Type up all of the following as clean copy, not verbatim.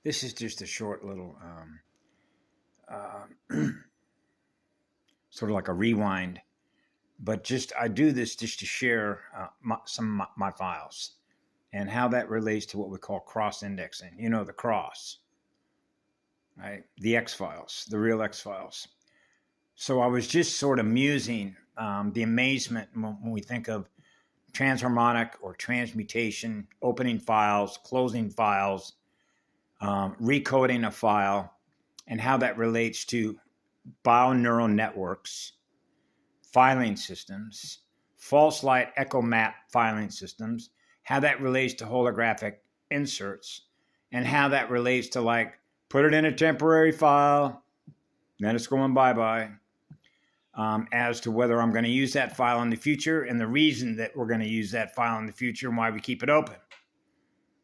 This is just a short little, uh, sort of like a rewind, but just I do this just to share some of my files and how that relates to what we call cross indexing. You know, the cross, right? The X files, the real X files. So I was just sort of musing the amazement when we think of transharmonic or transmutation, opening files, closing files, recoding a file, and how that relates to bioneural networks, filing systems, false light echo map filing systems, how that relates to holographic inserts, and how that relates to, like, put it in a temporary file, then it's going bye-bye, as to whether I'm going to use that file in the future and the reason that we're going to use that file in the future and why we keep it open,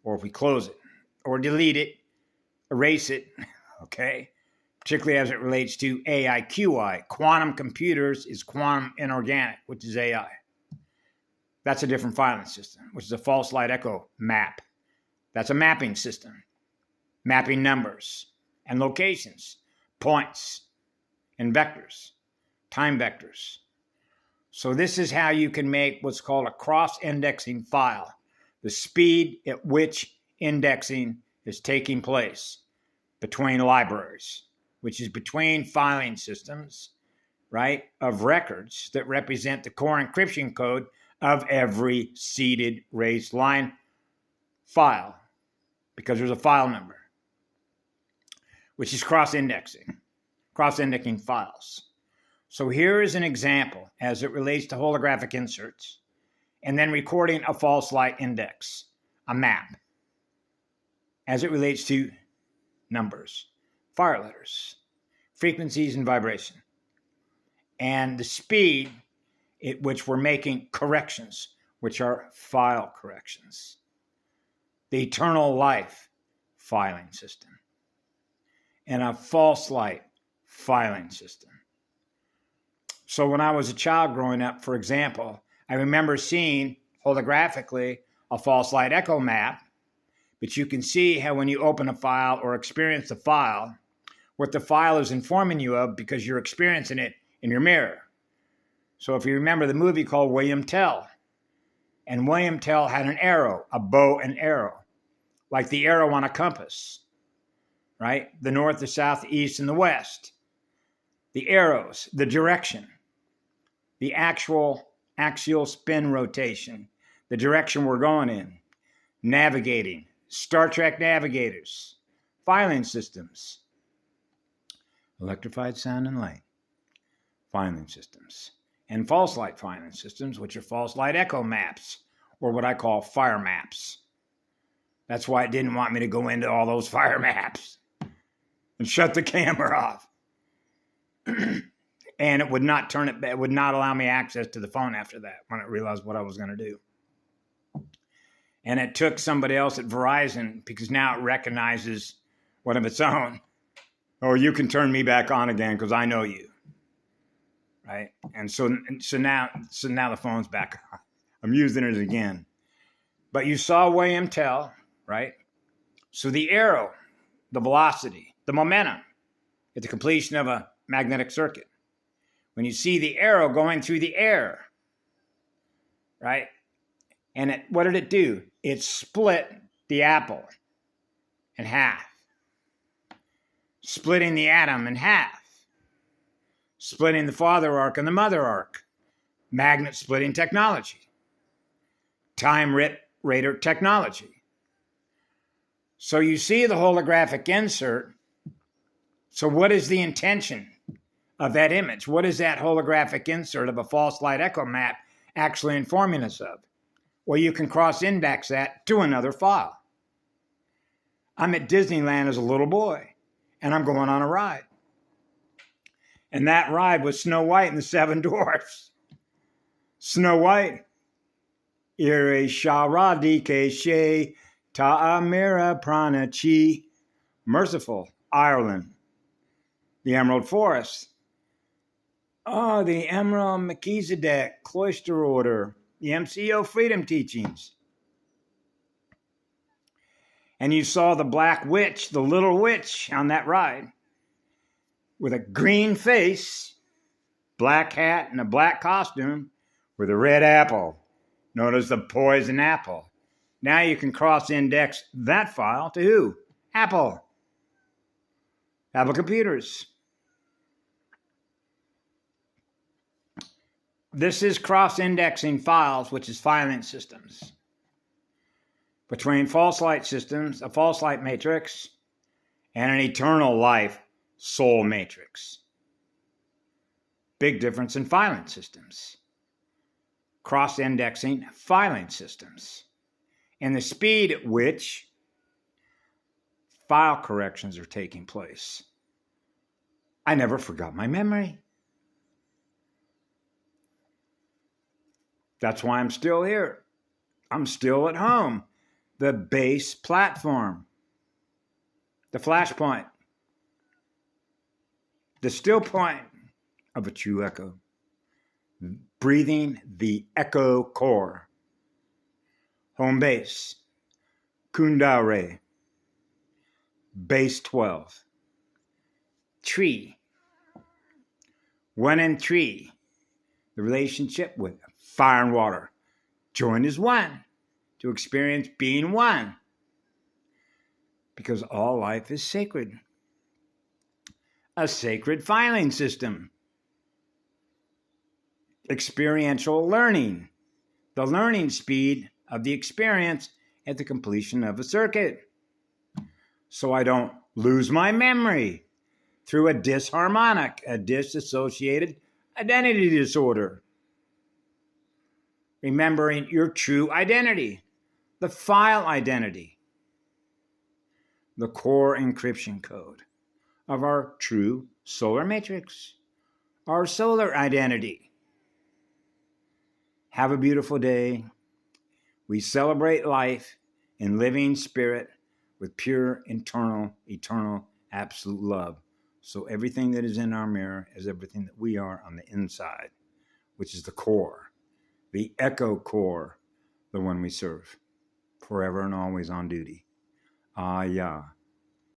or if we close it, or delete it, erase it, okay? Particularly as it relates to AIQI. Quantum computers is quantum inorganic, which is AI. That's a different filing system, which is a false light echo map. That's a mapping system, mapping numbers and locations, points and vectors, time vectors. So this is how you can make what's called a cross-indexing file, the speed at which indexing is taking place between libraries, which is between filing systems, right, of records that represent the core encryption code of every seeded raised line file, because there's a file number, which is cross-indexing files. So here is an example as it relates to holographic inserts, and then recording a false light index, a map, as it relates to numbers, fire letters, frequencies, and vibration, and the speed at which we're making corrections, which are file corrections, the eternal life filing system, and a false light filing system. So when I was a child growing up, for example, I remember seeing holographically a false light echo map, but you can see how when you open a file or experience the file, what the file is informing you of because you're experiencing it in your mirror. So if you remember the movie called William Tell, and William Tell had an arrow, a bow and arrow, like the arrow on a compass, right? The north, the south, the east, and the west. The arrows, the direction, the actual axial spin rotation, the direction we're going in, navigating, Star Trek navigators, filing systems, electrified sound and light, filing systems, and false light filing systems, which are false light echo maps, or what I call fire maps. That's why it didn't want me to go into all those fire maps and shut the camera off. And it would not it would not allow me access to the phone after that when it realized what I was going to do. And it took somebody else at Verizon, because now it recognizes one of its own. Oh, you can turn me back on again because I know you, right? And so now the phone's back on. I'm using it again. But you saw William Tell, right? So the arrow, the velocity, the momentum at the completion of a magnetic circuit. When you see the arrow going through the air, right? And what did it do? It split the apple in half, splitting the atom in half, splitting the father arc and the mother arc, magnet splitting technology, time rater technology. So you see the holographic insert. So what is the intention of that image? What is that holographic insert of a false light echo map actually informing us of? Well, you can cross-index that to another file. I'm at Disneyland as a little boy, and I'm going on a ride. And that ride was Snow White and the Seven Dwarfs. Snow White, Ire Sharadike She Ta'amira Pranachi, Merciful, Ireland. The Emerald Forest. Oh, the Emerald Melchizedek Cloister Order. The MCO Freedom Teachings. and you saw the black witch, the little witch on that ride, with a green face, black hat, and a black costume, with a red apple, known as the poison apple. Now you can cross-index that file to who? Apple. Apple computers. This is cross-indexing files, which is filing systems, between false light systems, a false light matrix, and an eternal life soul matrix. Big difference in filing systems. Cross-indexing filing systems, and the speed at which file corrections are taking place. I never forgot my memory. That's why I'm still here. I'm still at home. The base platform, the flashpoint, the still point of a true echo, breathing the echo core. Home base, Kundalini, base 12. Tree, 1 and 3, the relationship with fire and water. Join as one to experience being one, because all life is sacred. A sacred filing system. Experiential learning, the learning speed of the experience at the completion of a circuit, so I don't lose my memory through a disharmonic, a disassociated identity disorder. Remembering your true identity, the file identity, the core encryption code of our true solar matrix, our solar identity. Have a beautiful day. We celebrate life in living spirit with pure, internal, eternal, absolute love. So everything that is in our mirror is everything that we are on the inside, which is the core, the echo core, the one we serve, forever and always on duty. Ah, yeah.